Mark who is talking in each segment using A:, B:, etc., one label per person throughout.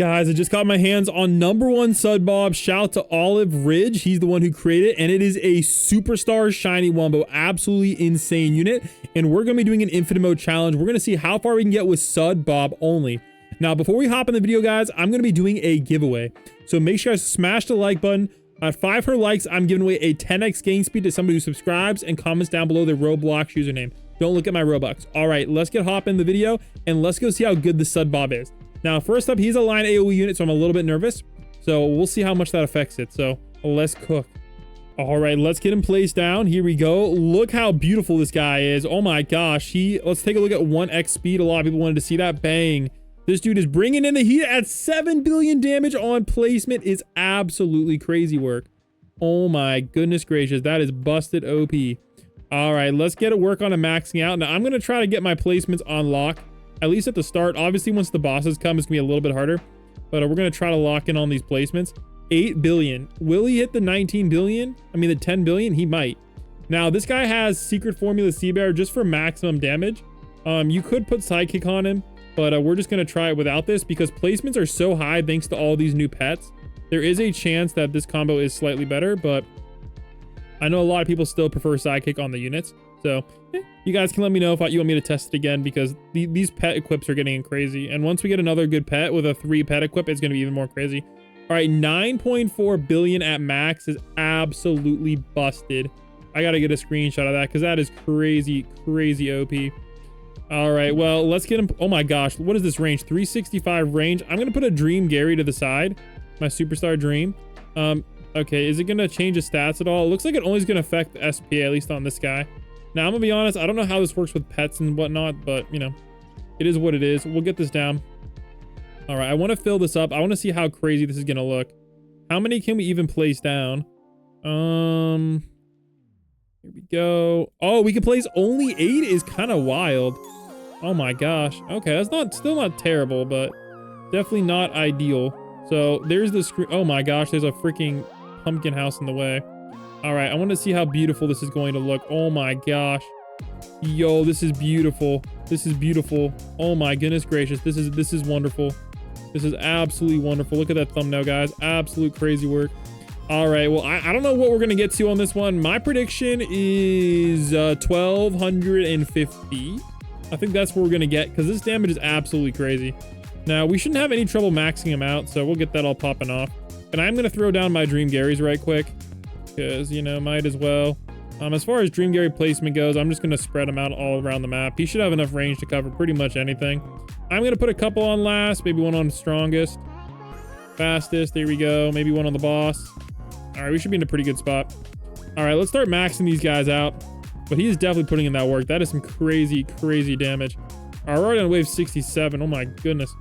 A: Guys, I just got my hands on #1 Sudbob. Shout out to Olive Ridge. He's the one who created it, and it is a SuperStar shiny wombo. Absolutely insane unit. And we're going to be doing an infinite mode challenge. We're going to see how far we can get with Sudbob only. Now, before we hop in the video, guys, I'm going to be doing a giveaway. So make sure you guys smash the like button. At 500 likes, I'm giving away a 10x gain speed to somebody who subscribes and comments down below their Roblox username. Don't look at my Robux. All right, let's get hop in the video, and let's go see how good the Sudbob is. Now, first up, he's a line AoE unit, so I'm a little bit nervous. So we'll see how much that affects it. So let's cook. All right, let's get him placed down. Here we go. Look how beautiful this guy is. Oh my gosh. Let's take a look at 1x speed. A lot of people wanted to see that. Bang. This dude is bringing in the heat at 7 billion damage on placement. Is absolutely crazy work. Oh my goodness gracious. That is busted OP. All right, let's get to work on a maxing out. Now, I'm going to try to get my placements on lock. At least at the start. Obviously, once the bosses come, it's gonna be a little bit harder, but we're gonna try to lock in on these placements. 8 billion. Will he hit the 19 billion? I mean, the 10 billion? He might. Now, this guy has secret formula sea bear just for maximum damage. You could put sidekick on him, but we're just gonna try it without this because placements are so high thanks to all these new pets. There is a chance that this combo is slightly better, but I know a lot of people still prefer sidekick on the units. So you guys can let me know if you want me to test it again, because these pet equips are getting crazy. And once we get another good pet with a 3 pet equip, it's going to be even more crazy. All right, 9.4 billion at max is absolutely busted. I got to get a screenshot of that because that is crazy, crazy OP. All right, well, let's get him. Oh my gosh, what is this range? 365 range. I'm going to put a Dream Gary to the side, my SuperStar Dream. Okay, is it going to change his stats at all? It looks like it only is going to affect the SP, at least on this guy. Now, I'm gonna be honest, I don't know how this works with pets and whatnot, but, you know, it is what it is. We'll get this down. All right, I want to fill this up. I want to see how crazy this is gonna look. How many can we even place down? Here we go. Oh, we can place only 8 is kind of wild. Oh my gosh. Okay, that's still not terrible, but definitely not ideal. So there's the screen. Oh my gosh, there's a freaking pumpkin house in the way. All right, I want to see how beautiful this is going to look. Oh my gosh. Yo, this is beautiful. This is beautiful. Oh my goodness gracious. This is wonderful. This is absolutely wonderful. Look at that thumbnail, guys. Absolute crazy work. All right, well, I don't know what we're going to get to on this one. My prediction is 1,250. I think that's what we're going to get because this damage is absolutely crazy. Now, we shouldn't have any trouble maxing him out, so we'll get that all popping off. And I'm going to throw down my Dream Garys right quick. Because, you know, might as well. As far as Dream Gary placement goes, I'm just going to spread him out all around the map. He should have enough range to cover pretty much anything. I'm going to put a couple on last, maybe one on strongest, fastest. There we go. Maybe one on the boss. All right, we should be in a pretty good spot. All right, let's start maxing these guys out. But he is definitely putting in that work. That is some crazy, crazy damage. All right, we're already on wave 67. Oh my goodness.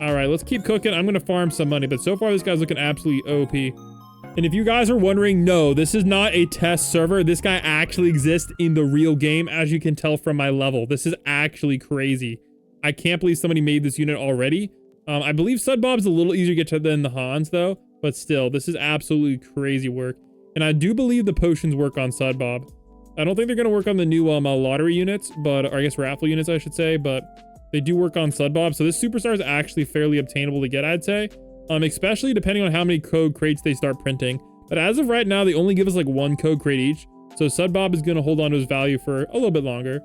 A: All right, let's keep cooking. I'm going to farm some money. But so far, this guy's looking absolutely OP. And if you guys are wondering, no, this is not a test server. This guy actually exists in the real game, as you can tell from my level. This is actually crazy. I can't believe somebody made this unit already. I believe Sudbob's a little easier to get to than the Hans, though. But still, this is absolutely crazy work. And I do believe the potions work on Sudbob. I don't think they're going to work on the new lottery units, or I guess raffle units, I should say. But they do work on Sudbob. So this SuperStar is actually fairly obtainable to get, I'd say. Especially depending on how many code crates they start printing. But as of right now, they only give us like 1 code crate each. So Sudbob is going to hold on to his value for a little bit longer.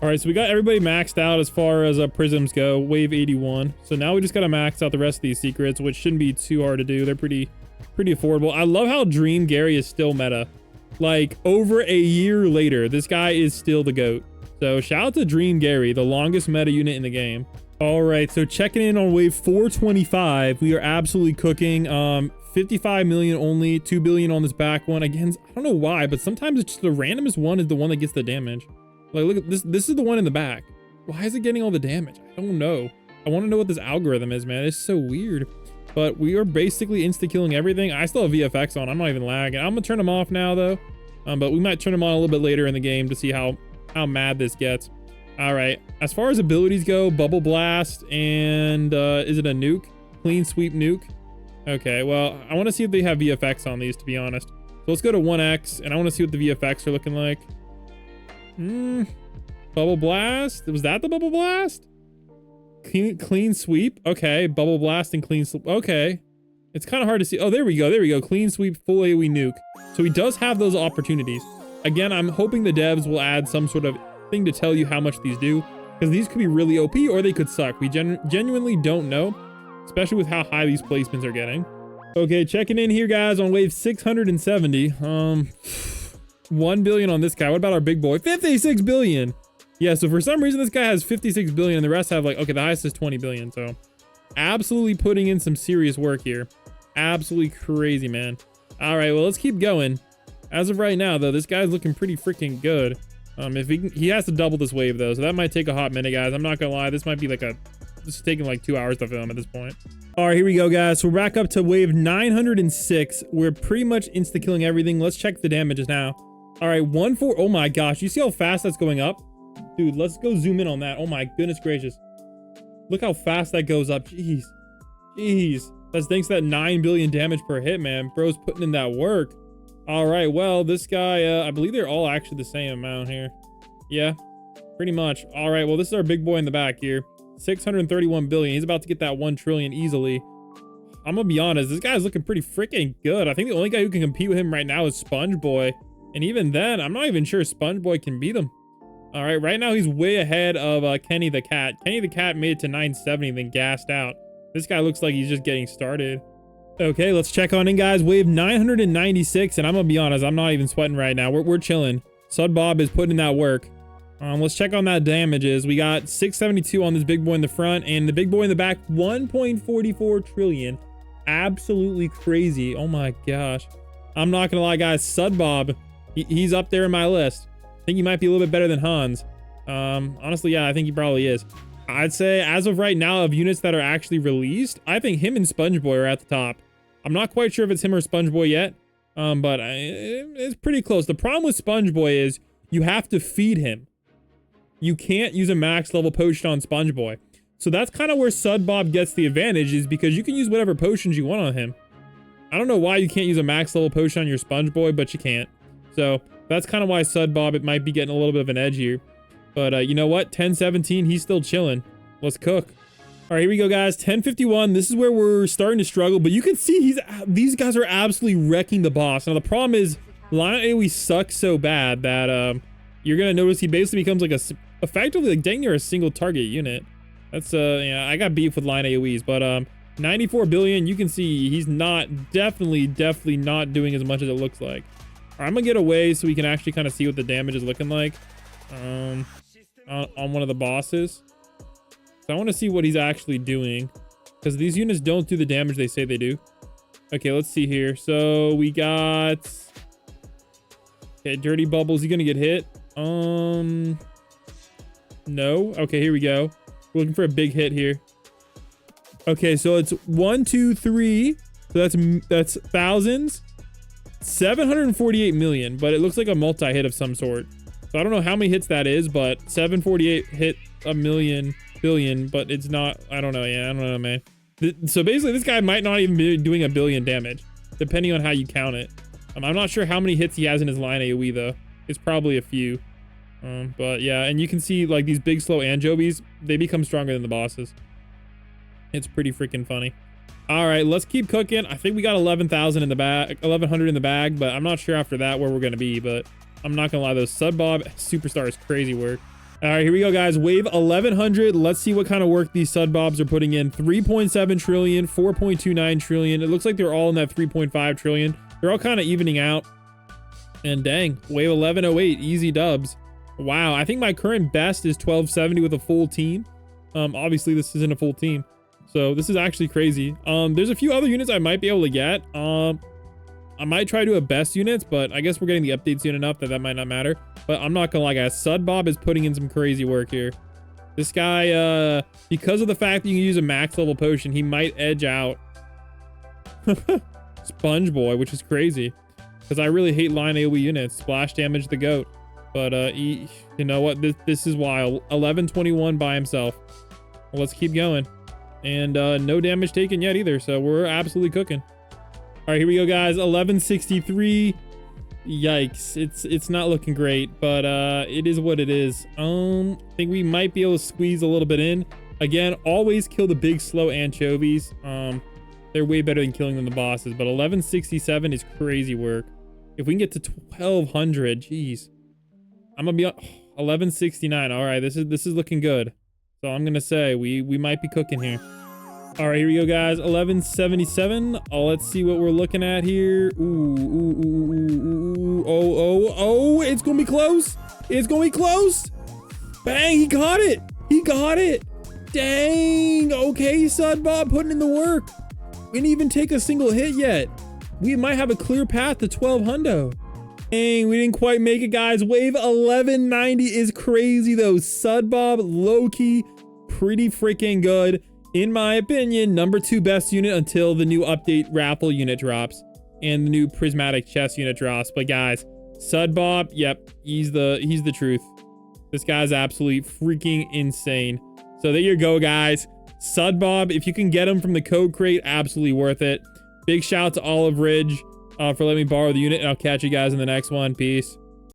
A: All right, so we got everybody maxed out as far as prisms go, wave 81. So now we just got to max out the rest of these secrets, which shouldn't be too hard to do. They're pretty affordable. I love how Dream Gary is still meta. Like over a year later, this guy is still the GOAT. So shout out to Dream Gary, the longest meta unit in the game. All right, so checking in on wave 425, we are absolutely cooking. 55 million only, 2 billion on this back one. Again, I don't know why, but sometimes it's just the randomest one is the one that gets the damage. Like, look at this. This is the one in the back. Why is it getting all the damage? I don't know. I want to know what this algorithm is, man. It's so weird. But we are basically insta-killing everything. I still have VFX on. I'm not even lagging. I'm gonna turn them off now, though. But we might turn them on a little bit later in the game to see how mad this gets. All right, as far as abilities go, Bubble Blast and is it a nuke? Clean Sweep Nuke. Okay, well, I want to see if they have VFX on these, to be honest. So let's go to 1x, and I want to see what the VFX are looking like. Bubble Blast? Was that the Bubble Blast? Clean sweep. Okay. Bubble blast and clean sweep. Okay. It's kind of hard to see. Oh, there we go. There we go. Clean sweep, full AoE nuke. So he does have those opportunities. Again, I'm hoping the devs will add some sort of thing to tell you how much these do, because these could be really OP or they could suck. We genuinely don't know, especially with how high these placements are getting. Okay, checking in here, guys, on wave 670. 1 billion on this guy. What about our big boy? 56 billion. Yeah, so for some reason, this guy has 56 billion and the rest have like, okay, the highest is 20 billion. So absolutely putting in some serious work here. Absolutely crazy, man. All right, well, let's keep going. As of right now, though, this guy's looking pretty freaking good. If he has to double this wave, though, so that might take a hot minute, guys. I'm not gonna lie, this might be like this is taking like 2 hours to film at this point. All right, here we go, guys. So we're back up to wave 906. We're pretty much insta-killing everything. Let's check the damages now. All right, 1-4. Oh my gosh, you see how fast that's going up? Dude, let's go zoom in on that. Oh my goodness gracious. Look how fast that goes up. Jeez. Jeez. That's thanks to that 9 billion damage per hit, man. Bro's putting in that work. All right, well, this guy, I believe they're all actually the same amount here. Yeah, pretty much. All right, well, this is our big boy in the back here. 631 billion. He's about to get that 1 trillion easily. I'm gonna be honest, this guy's looking pretty freaking good. I think the only guy who can compete with him right now is SpongeBob. And even then, I'm not even sure SpongeBob can beat him. All right, right now he's way ahead of Kenny the Cat. Kenny the Cat made it to 970, then gassed out. This guy looks like he's just getting started. Okay, let's check on in, guys. Wave 996, and I'm gonna be honest, I'm not even sweating right now. We're chilling. Sudbob is putting in that work. Let's check on that damages. We got 672 on this big boy in the front, and the big boy in the back, 1.44 trillion. Absolutely crazy. Oh my gosh. I'm not gonna lie, guys. Sudbob, he's up there in my list. I think he might be a little bit better than Hans. Honestly, yeah, I think he probably is. I'd say as of right now, of units that are actually released, I think him and SpongeBob are at the top. I'm not quite sure if it's him or SpongeBob yet, but it's pretty close. The problem with SpongeBob is you have to feed him. You can't use a max level potion on SpongeBob. So that's kind of where Sudbob gets the advantage, is because you can use whatever potions you want on him. I don't know why you can't use a max level potion on your SpongeBob, but you can't. So that's kind of why Sudbob, it might be getting a little bit of an edge here. But you know what? 1017, he's still chilling. Let's cook. All right, here we go, guys. 1051. This is where we're starting to struggle, but you can see these guys are absolutely wrecking the boss. Now, the problem is Lion AoE sucks so bad that you're going to notice he basically becomes like effectively like dang near a single target unit. That's, yeah, I got beef with Lion AoEs, but 94 billion, you can see he's definitely not doing as much as it looks like. All right, I'm going to get away so we can actually kind of see what the damage is looking like. On one of the bosses. So I want to see what he's actually doing, because these units don't do the damage they say they do. Okay, let's see here. So we got, okay, Dirty Bubbles. He gonna get hit? No. Okay, here we go. We're looking for a big hit here. Okay, so it's 1, 2, 3. So that's thousands. 748 million, but it looks like a multi-hit of some sort. So I don't know how many hits that is, but 748 hit a billion, but it's not, I don't know. Yeah, I don't know, man. So basically this guy might not even be doing a billion damage, depending on how you count it. I'm not sure how many hits he has in his line AoE though. It's probably a few. But yeah, and you can see like these big slow anchovies, they become stronger than the bosses. It's pretty freaking funny. All right, let's keep cooking. I think we got 11,000 in the bag, 1,100 in the bag, but I'm not sure after that where we're gonna be, but I'm not gonna lie, those Sudbob SuperStar is crazy work. All right, here we go, guys. Wave 1100. Let's see what kind of work these Sudbobs are putting in. 3.7 trillion, 4.29 trillion. It looks like they're all in that 3.5 trillion. They're all kind of evening out. And dang, wave 1108, easy dubs. Wow, I think my current best is 1270 with a full team. Obviously this isn't a full team, so this is actually crazy. There's a few other units I might be able to get. I might try to do a best units, but I guess we're getting the updates soon enough that might not matter. But I'm not gonna lie, guys. Sudbob is putting in some crazy work here. This guy, because of the fact that you can use a max level potion, he might edge out SpongeBob, which is crazy. Because I really hate line AoE units. Splash damage the goat. But you know what? This is wild. 1121 by himself. Well, let's keep going. And no damage taken yet either. So we're absolutely cooking. All right, here we go, guys. 1163. Yikes. It's not looking great, but it is what it is. I think we might be able to squeeze a little bit in. Again, always kill the big slow anchovies. They're way better than killing them the bosses, but 1167 is crazy work. If we can get to 1200, jeez. I'm gonna be on 1169. All right, this is looking good. So I'm gonna say we might be cooking here. All right, here we go, guys. 1177. Let's see what we're looking at here. Ooh. Oh, it's gonna be close. It's gonna be close. Bang, he got it. He got it. Dang. Okay, Sudbob putting in the work. We didn't even take a single hit yet. We might have a clear path to 1200. Dang, we didn't quite make it, guys. Wave 1190 is crazy, though. Sudbob, low-key, pretty freaking good. In my opinion, #2 best unit until the new update raffle unit drops and the new prismatic chest unit drops. But guys, Sudbob, yep, he's the truth. This guy's absolutely freaking insane. So there you go, guys. Sudbob, if you can get him from the code crate, absolutely worth it. Big shout out to Olive Ridge for letting me borrow the unit, and I'll catch you guys in the next one. Peace.